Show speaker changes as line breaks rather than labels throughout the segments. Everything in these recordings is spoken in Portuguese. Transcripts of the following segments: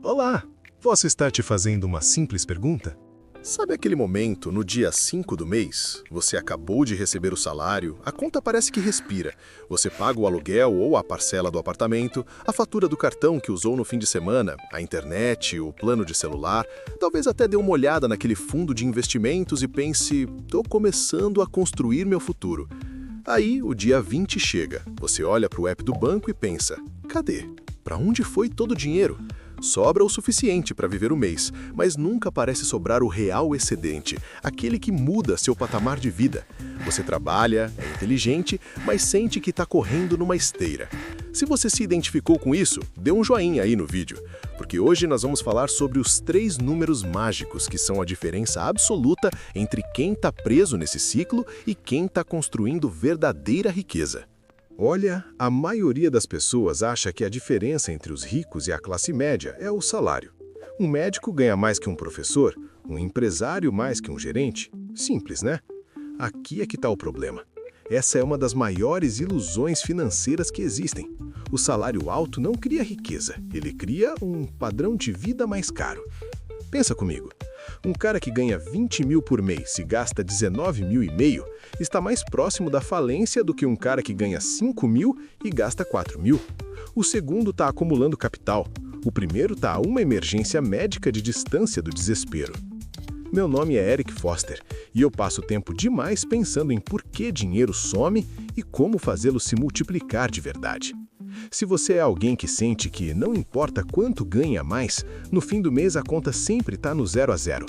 Olá! Posso estar te fazendo uma simples pergunta?
Sabe aquele momento, no dia 5 do mês? Você acabou de receber o salário, a conta parece que respira. Você paga o aluguel ou a parcela do apartamento, a fatura do cartão que usou no fim de semana, a internet, o plano de celular. Talvez até dê uma olhada naquele fundo de investimentos e pense, tô começando a construir meu futuro. Aí, o dia 20 chega. Você olha para o app do banco e pensa, cadê? Para onde foi todo o dinheiro? Sobra o suficiente para viver o mês, mas nunca parece sobrar o real excedente, aquele que muda seu patamar de vida. Você trabalha, é inteligente, mas sente que está correndo numa esteira. Se você se identificou com isso, dê um joinha aí no vídeo, porque hoje nós vamos falar sobre os 3 números mágicos que são a diferença absoluta entre quem está preso nesse ciclo e quem está construindo verdadeira riqueza.
Olha, a maioria das pessoas acha que a diferença entre os ricos e a classe média é o salário. Um médico ganha mais que um professor, um empresário mais que um gerente. Simples, né? Aqui é que está o problema. Essa é uma das maiores ilusões financeiras que existem. O salário alto não cria riqueza, ele cria um padrão de vida mais caro. Pensa comigo. Um cara que ganha 20 mil por mês e gasta 19 mil e meio está mais próximo da falência do que um cara que ganha 5 mil e gasta 4 mil. O segundo está acumulando capital. O primeiro está a uma emergência médica de distância do desespero. Meu nome é Eric Foster e eu passo tempo demais pensando em por que dinheiro some e como fazê-lo se multiplicar de verdade. Se você é alguém que sente que não importa quanto ganha mais, no fim do mês a conta sempre está no 0 a 0.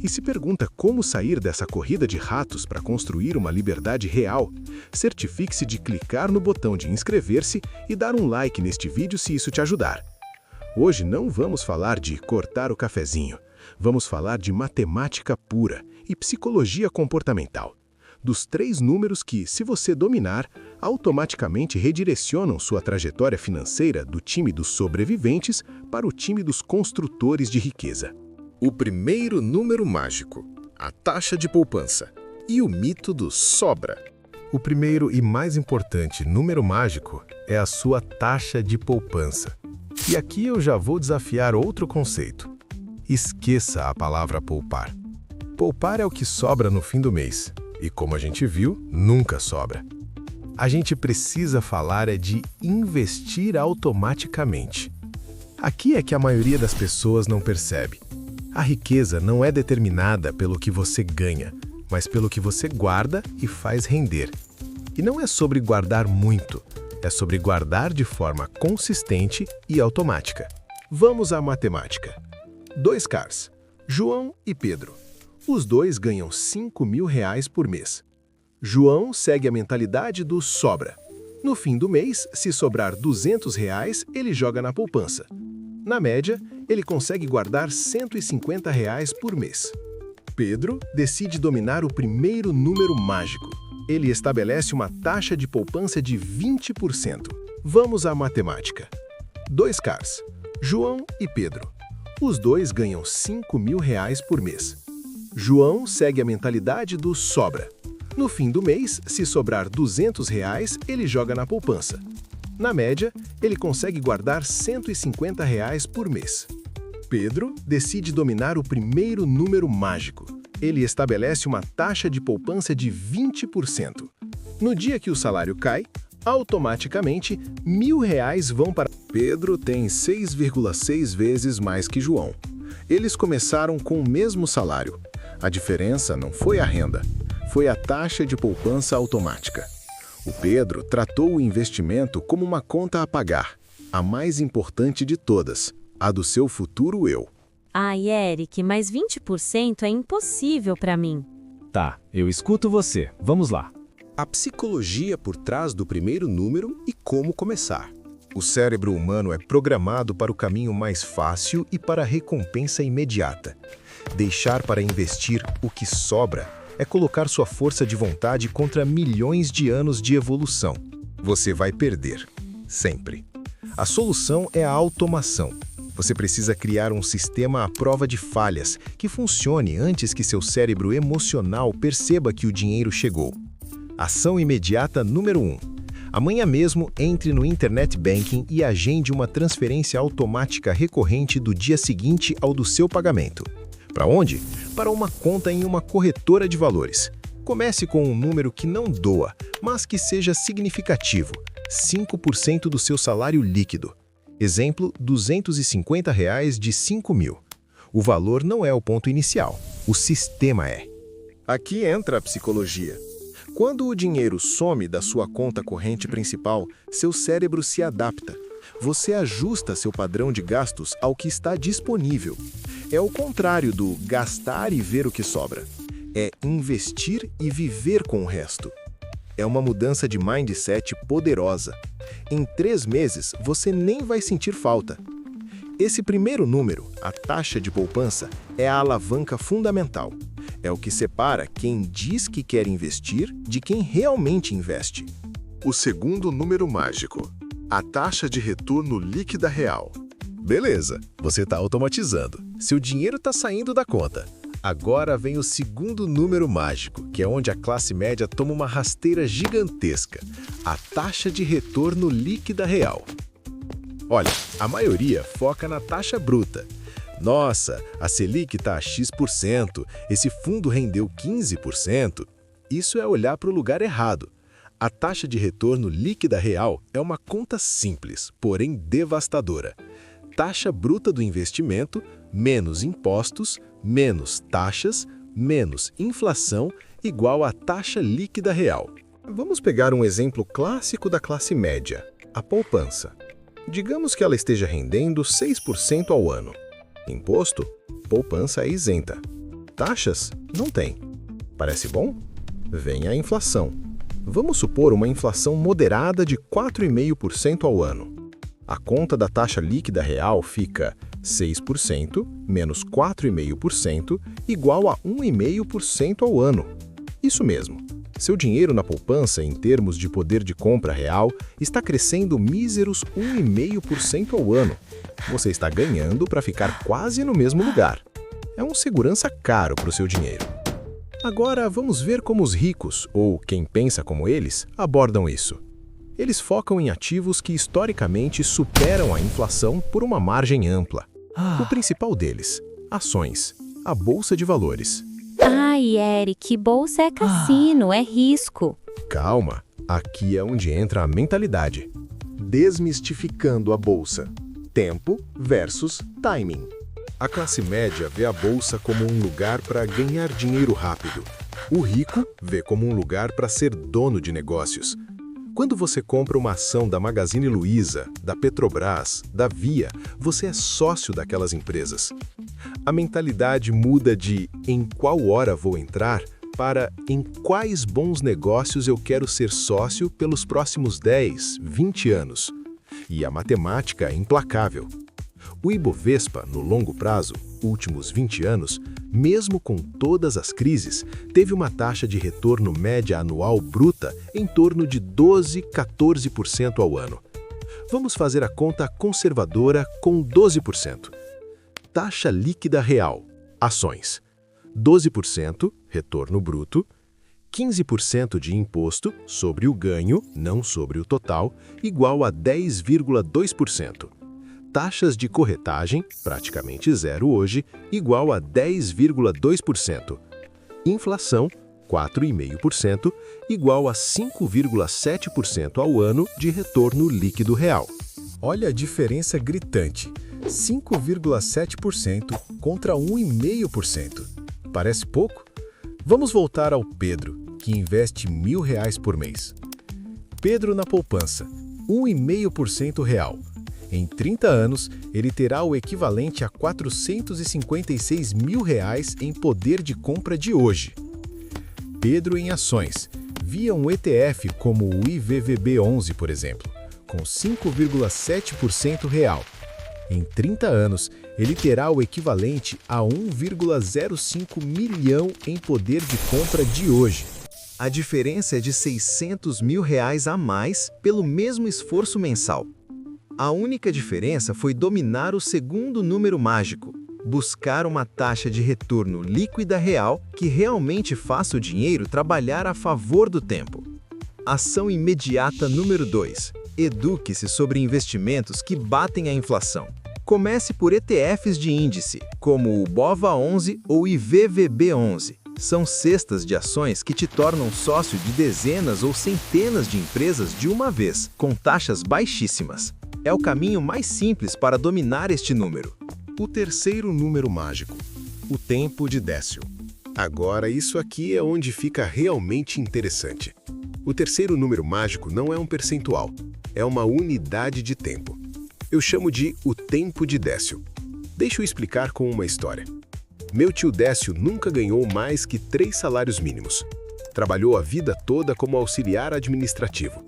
E se pergunta como sair dessa corrida de ratos para construir uma liberdade real, certifique-se de clicar no botão de inscrever-se e dar um like neste vídeo se isso te ajudar. Hoje não vamos falar de cortar o cafezinho, vamos falar de matemática pura e psicologia comportamental. Dos 3 números que, se você dominar, automaticamente redirecionam sua trajetória financeira do time dos sobreviventes para o time dos construtores de riqueza.
O primeiro número mágico, a taxa de poupança e o mito do sobra.
O primeiro e mais importante número mágico é a sua taxa de poupança. E aqui eu já vou desafiar outro conceito. Esqueça a palavra poupar. Poupar é o que sobra no fim do mês. E como a gente viu, nunca sobra. A gente precisa falar é de investir automaticamente. Aqui é que a maioria das pessoas não percebe. A riqueza não é determinada pelo que você ganha, mas pelo que você guarda e faz render. E não é sobre guardar muito, é sobre guardar de forma consistente e automática. Vamos à matemática. 2 caras, João e Pedro. Os dois ganham 5 mil reais por mês. João segue a mentalidade do sobra. No fim do mês, se sobrar 200 reais, ele joga na poupança. Na média, ele consegue guardar 150 reais por mês. Pedro decide dominar o primeiro número mágico. Ele estabelece uma taxa de poupança de 20%. Vamos à matemática. 2 caras, João e Pedro. Os dois ganham 5 mil reais por mês. João segue a mentalidade do sobra. No fim do mês, se sobrar 200 reais, ele joga na poupança. Na média, ele consegue guardar 150 reais por mês. Pedro decide dominar o primeiro número mágico. Ele estabelece uma taxa de poupança de 20%. No dia que o salário cai, automaticamente, 1.000 reais vão para...
Pedro tem 6,6 vezes mais que João. Eles começaram com o mesmo salário. A diferença não foi a renda, foi a taxa de poupança automática. O Pedro tratou o investimento como uma conta a pagar, a mais importante de todas, a do seu futuro eu.
Ai, Eric, mas 20% é impossível para mim.
Tá, eu escuto você. Vamos lá.
A psicologia por trás do primeiro número e como começar.
O cérebro humano é programado para o caminho mais fácil e para a recompensa imediata. Deixar para investir o que sobra é colocar sua força de vontade contra milhões de anos de evolução. Você vai perder, sempre. A solução é a automação. Você precisa criar um sistema à prova de falhas que funcione antes que seu cérebro emocional perceba que o dinheiro chegou. Ação imediata número 1. Amanhã mesmo, entre no Internet Banking e agende uma transferência automática recorrente do dia seguinte ao do seu pagamento. Para onde? Para uma conta em uma corretora de valores. Comece com um número que não doa, mas que seja significativo, 5% do seu salário líquido. Exemplo, R$ 250 de 5.000. O valor não é o ponto inicial, o sistema é. Aqui entra a psicologia. Quando o dinheiro some da sua conta corrente principal, seu cérebro se adapta. Você ajusta seu padrão de gastos ao que está disponível. É o contrário do gastar e ver o que sobra. É investir e viver com o resto. É uma mudança de mindset poderosa. Em 3 meses, você nem vai sentir falta. Esse primeiro número, a taxa de poupança, é a alavanca fundamental. É o que separa quem diz que quer investir de quem realmente investe.
O segundo número mágico, a taxa de retorno líquida real.
Beleza, você está automatizando. Seu dinheiro está saindo da conta. Agora vem o segundo número mágico, que é onde a classe média toma uma rasteira gigantesca, a taxa de retorno líquida real. Olha, a maioria foca na taxa bruta. Nossa, a Selic está a X%, esse fundo rendeu 15%. Isso é olhar para o lugar errado. A taxa de retorno líquida real é uma conta simples, porém devastadora. Taxa bruta do investimento, menos impostos, menos taxas, menos inflação, igual a taxa líquida real. Vamos pegar um exemplo clássico da classe média, a poupança. Digamos que ela esteja rendendo 6% ao ano. Imposto? Poupança é isenta. Taxas? Não tem. Parece bom? Vem a inflação. Vamos supor uma inflação moderada de 4,5% ao ano. A conta da taxa líquida real fica 6% menos 4,5% igual a 1,5% ao ano. Isso mesmo. Seu dinheiro na poupança, em termos de poder de compra real, está crescendo míseros 1,5% ao ano. Você está ganhando para ficar quase no mesmo lugar. É um segurança caro para o seu dinheiro. Agora vamos ver como os ricos, ou quem pensa como eles, abordam isso. Eles focam em ativos que historicamente superam a inflação por uma margem ampla. O principal deles, ações, a bolsa de valores.
Ai, Eric, bolsa é cassino, é risco.
Calma, aqui é onde entra a mentalidade. Desmistificando a bolsa. Tempo versus timing. A classe média vê a bolsa como um lugar para ganhar dinheiro rápido. O rico vê como um lugar para ser dono de negócios. Quando você compra uma ação da Magazine Luiza, da Petrobras, da Via, você é sócio daquelas empresas. A mentalidade muda de em qual hora vou entrar para em quais bons negócios eu quero ser sócio pelos próximos 10, 20 anos. E a matemática é implacável. O Ibovespa, no longo prazo, últimos 20 anos, mesmo com todas as crises, teve uma taxa de retorno média anual bruta em torno de 12, 14% ao ano. Vamos fazer a conta conservadora com 12%. Taxa líquida real, ações. 12%, retorno bruto. 15% de imposto sobre o ganho, não sobre o total, igual a 10,2%. Taxas de corretagem, praticamente zero hoje, igual a 10,2%. Inflação, 4,5%, igual a 5,7% ao ano de retorno líquido real. Olha a diferença gritante, 5,7% contra 1,5%. Parece pouco? Vamos voltar ao Pedro, que investe R$1.000 por mês. Pedro na poupança, 1,5% real. Em 30 anos, ele terá o equivalente a R$456 mil em poder de compra de hoje. Pedro em ações, via um ETF como o IVVB11, por exemplo, com 5,7% real. Em 30 anos, ele terá o equivalente a 1,05 milhão em poder de compra de hoje. A diferença é de R$600 mil a mais pelo mesmo esforço mensal. A única diferença foi dominar o segundo número mágico, buscar uma taxa de retorno líquida real que realmente faça o dinheiro trabalhar a favor do tempo.
Ação imediata número 2. Eduque-se sobre investimentos que batem a inflação. Comece por ETFs de índice, como o BOVA11 ou IVVB11. São cestas de ações que te tornam sócio de dezenas ou centenas de empresas de uma vez, com taxas baixíssimas. É o caminho mais simples para dominar este número.
O terceiro número mágico, o tempo de Décio. Agora, isso aqui é onde fica realmente interessante. O terceiro número mágico não é um percentual, é uma unidade de tempo. Eu chamo de o tempo de Décio. Deixa eu explicar com uma história. Meu tio Décio nunca ganhou mais que 3 salários mínimos. Trabalhou a vida toda como auxiliar administrativo.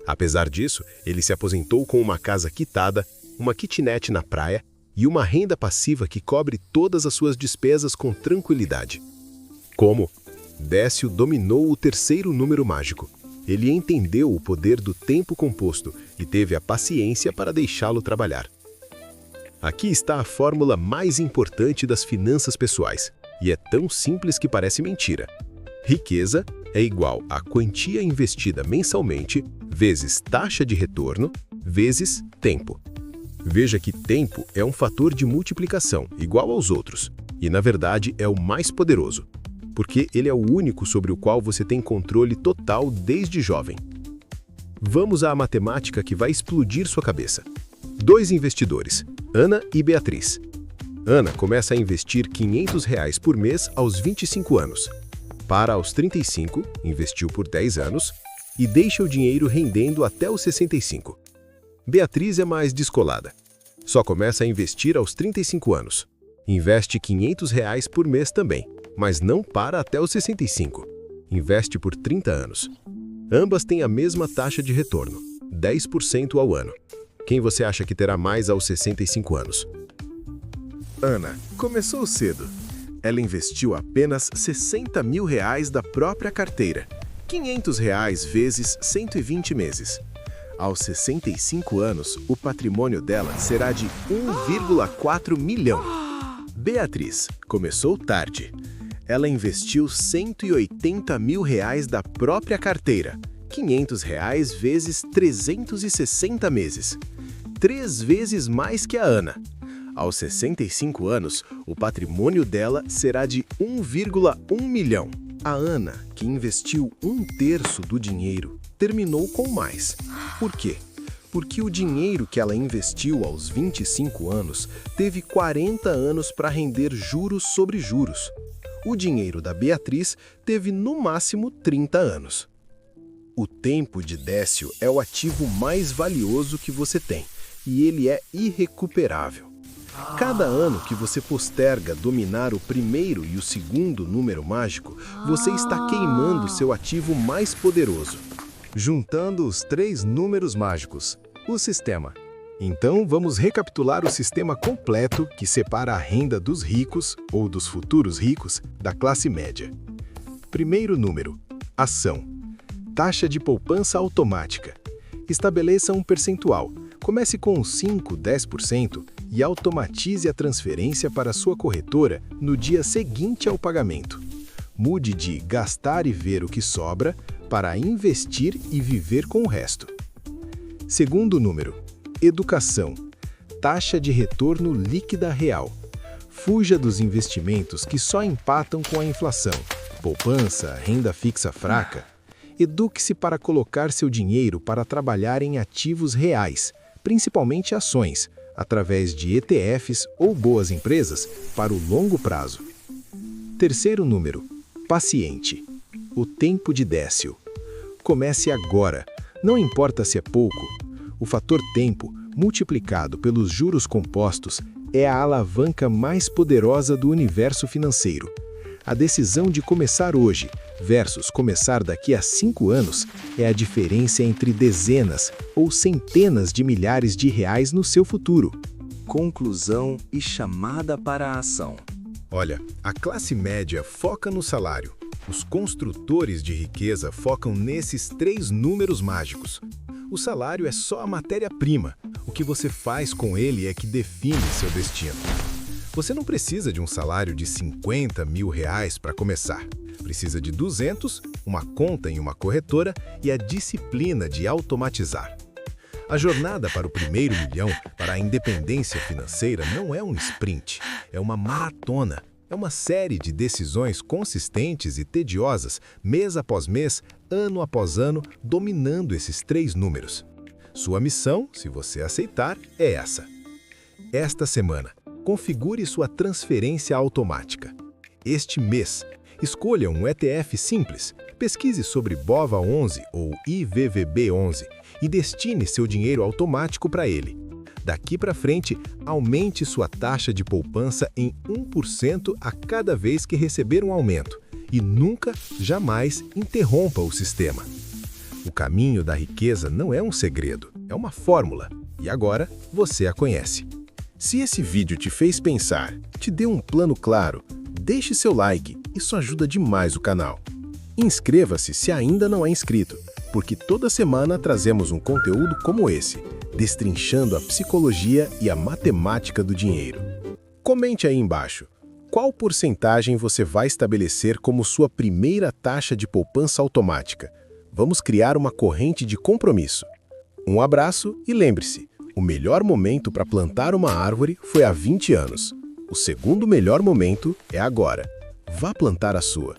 Apesar disso, ele se aposentou com uma casa quitada, uma kitnet na praia e uma renda passiva que cobre todas as suas despesas com tranquilidade. Como? Décio dominou o terceiro número mágico. Ele entendeu o poder do tempo composto e teve a paciência para deixá-lo trabalhar. Aqui está a fórmula mais importante das finanças pessoais, e é tão simples que parece mentira. Riqueza é igual a quantia investida mensalmente vezes taxa de retorno vezes tempo. Veja que tempo é um fator de multiplicação igual aos outros, e na verdade é o mais poderoso, porque ele é o único sobre o qual você tem controle total desde jovem. Vamos à matemática que vai explodir sua cabeça. 2 investidores, Ana e Beatriz. Ana começa a investir R$ 500 por mês aos 25 anos. Para aos 35, investiu por 10 anos e deixa o dinheiro rendendo até os 65. Beatriz é mais descolada. Só começa a investir aos 35 anos. Investe R$ 500 por mês também, mas não para até os 65. Investe por 30 anos. Ambas têm a mesma taxa de retorno, 10% ao ano. Quem você acha que terá mais aos 65 anos? Ana começou cedo. Ela investiu apenas R$ 60 mil da própria carteira, R$ 500 vezes 120 meses. Aos 65 anos, o patrimônio dela será de 1,4 milhão. Beatriz começou tarde. Ela investiu R$ 180 mil da própria carteira, R$ 500 vezes 360 meses. 3 vezes mais que a Ana. Aos 65 anos, o patrimônio dela será de 1,1 milhão. A Ana, que investiu 1/3 do dinheiro, terminou com mais. Por quê? Porque o dinheiro que ela investiu aos 25 anos teve 40 anos para render juros sobre juros. O dinheiro da Beatriz teve no máximo 30 anos. O tempo de Décio é o ativo mais valioso que você tem, e ele é irrecuperável. Cada ano que você posterga dominar o primeiro e o segundo número mágico, você está queimando seu ativo mais poderoso. Juntando os 3 números mágicos, o sistema. Então, vamos recapitular o sistema completo que separa a renda dos ricos, ou dos futuros ricos, da classe média. Primeiro número, ação. Taxa de poupança automática. Estabeleça um percentual. Comece com 5, 10% e automatize a transferência para sua corretora no dia seguinte ao pagamento. Mude de gastar e ver o que sobra para investir e viver com o resto. Segundo número, educação. Taxa de retorno líquida real. Fuja dos investimentos que só empatam com a inflação. Poupança, renda fixa fraca. Eduque-se para colocar seu dinheiro para trabalhar em ativos reais, principalmente ações, através de ETFs ou boas empresas para o longo prazo. Terceiro número, paciente. O tempo de Décio. Comece agora, não importa se é pouco. O fator tempo, multiplicado pelos juros compostos, é a alavanca mais poderosa do universo financeiro. A decisão de começar hoje versus começar daqui a 5 anos é a diferença entre dezenas ou centenas de milhares de reais no seu futuro.
Conclusão e chamada para a ação.
Olha, a classe média foca no salário. Os construtores de riqueza focam nesses 3 números mágicos. O salário é só a matéria-prima. O que você faz com ele é que define seu destino. Você não precisa de um salário de 50 mil para começar. Precisa de 200 uma conta em uma corretora e a disciplina de automatizar. A jornada para o primeiro milhão, para a independência financeira, não é um sprint, é uma maratona. É uma série de decisões consistentes e tediosas, mês após mês, ano após ano, dominando esses 3 números. Sua missão, se você aceitar, é essa. Esta semana, configure sua transferência automática. Este mês, escolha um ETF simples, pesquise sobre BOVA11 ou IVVB11 e destine seu dinheiro automático para ele. Daqui para frente, aumente sua taxa de poupança em 1% a cada vez que receber um aumento e nunca, jamais interrompa o sistema. O caminho da riqueza não é um segredo, é uma fórmula e agora você a conhece.
Se esse vídeo te fez pensar, te deu um plano claro, deixe seu like, isso ajuda demais o canal. Inscreva-se se ainda não é inscrito, porque toda semana trazemos um conteúdo como esse, destrinchando a psicologia e a matemática do dinheiro. Comente aí embaixo, qual porcentagem você vai estabelecer como sua primeira taxa de poupança automática? Vamos criar uma corrente de compromisso. Um abraço e lembre-se, o melhor momento para plantar uma árvore foi há 20 anos. O segundo melhor momento é agora. Vá plantar a sua.